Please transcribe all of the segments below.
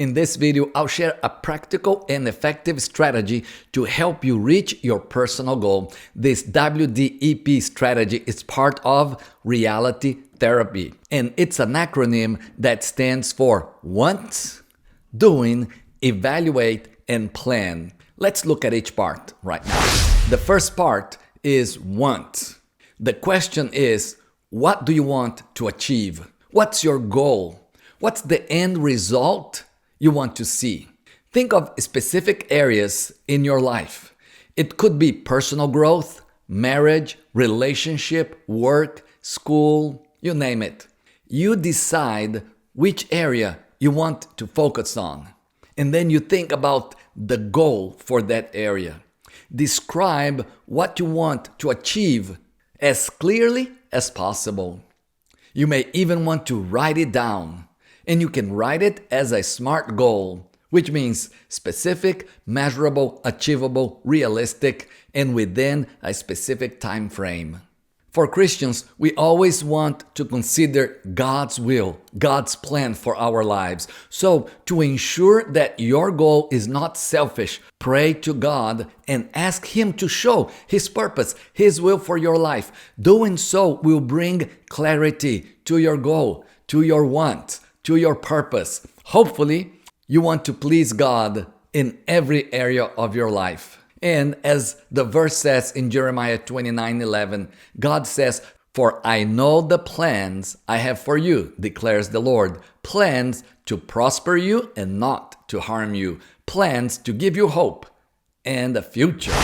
In this video, I'll share a practical and effective strategy to help you reach your personal goal. This WDEP strategy is part of reality therapy, and it's an acronym that stands for Want, Doing, Evaluate, and Plan. Let's look at each part right now. The first part is want. The question is, what do you want to achieve? What's your goal? What's the end result you want to see? Think of specific areas in your life. It could be personal growth, marriage, relationship, work, school, you name it. You decide which area you want to focus on, and then you think about the goal for that area. Describe what you want to achieve as clearly as possible. You may even want to write it down. And you can write it as a SMART goal, which means specific, measurable, achievable, realistic, and within a specific time frame. For Christians, we always want to consider God's will, God's plan for our lives. So, to ensure that your goal is not selfish, pray to God and ask Him to show His purpose, His will for your life. Doing so will bring clarity to your goal, to your want, to your purpose. Hopefully, you want to please God in every area of your life. And as the verse says in Jeremiah 29:11, God says, "For I know the plans I have for you, declares the Lord, plans to prosper you and not to harm you, plans to give you hope and a future."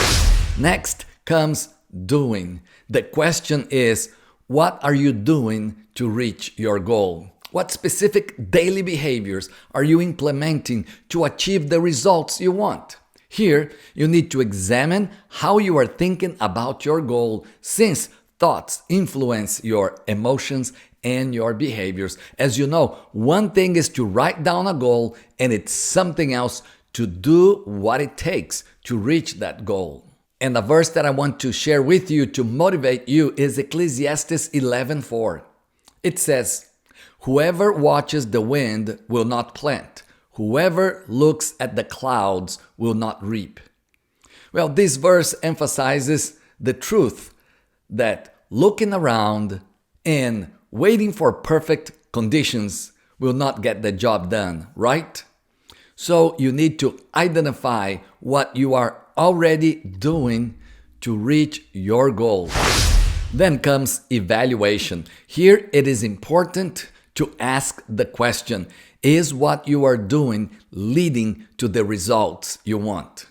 Next comes doing. The question is, what are you doing to reach your goal? What specific daily behaviors are you implementing to achieve the results you want? Here, you need to examine how you are thinking about your goal, since thoughts influence your emotions and your behaviors. As you know, one thing is to write down a goal, and it's something else to do what it takes to reach that goal. And the verse that I want to share with you to motivate you is Ecclesiastes 11:4. It says, "Whoever watches the wind will not plant. Whoever looks at the clouds will not reap." Well, this verse emphasizes the truth that looking around and waiting for perfect conditions will not get the job done, right? So you need to identify what you are already doing to reach your goal. Then comes evaluation. Here it is important to ask the question, is what you are doing leading to the results you want?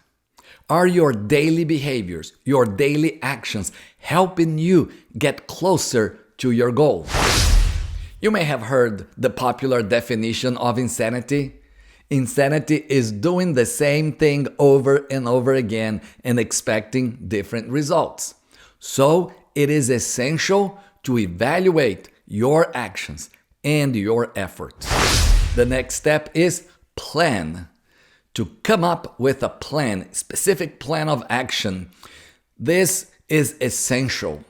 Are your daily behaviors, your daily actions helping you get closer to your goal? You may have heard the popular definition of insanity. Insanity is doing the same thing over and over again and expecting different results. So it is essential to evaluate your actions and your efforts. The next step is plan. To come up with a plan, specific plan of action. This is essential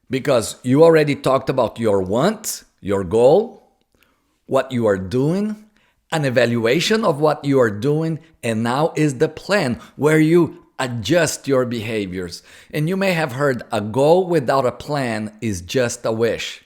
because you already talked about your want, your goal, what you are doing, an evaluation of what you are doing, and now is the plan where you adjust your behaviors. And you may have heard a goal without a plan is just a wish.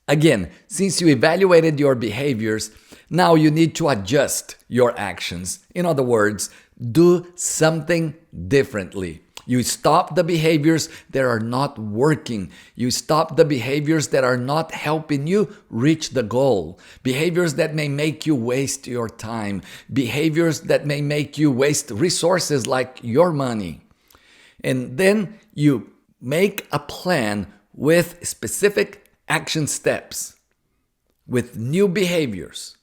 Again, since you evaluated your behaviors, now you need to adjust your actions. In other words, do something differently. You stop the behaviors that are not working. You stop the behaviors that are not helping you reach the goal. Behaviors that may make you waste your time. Behaviors that may make you waste resources like your money. And then you make a plan with specific action steps, with new behaviors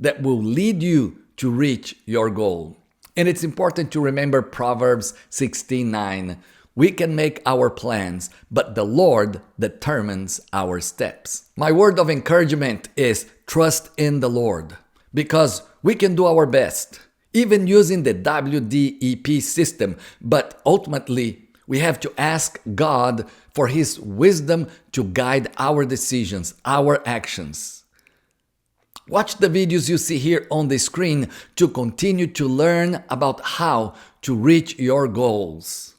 that will lead you to reach your goal. And it's important to remember Proverbs 16:9. We can make our plans, but the Lord determines our steps. My word of encouragement is trust in the Lord, because we can do our best, even using the WDEP system, but ultimately we have to ask God for His wisdom to guide our decisions, our actions. Watch the videos you see here on the screen to continue to learn about how to reach your goals.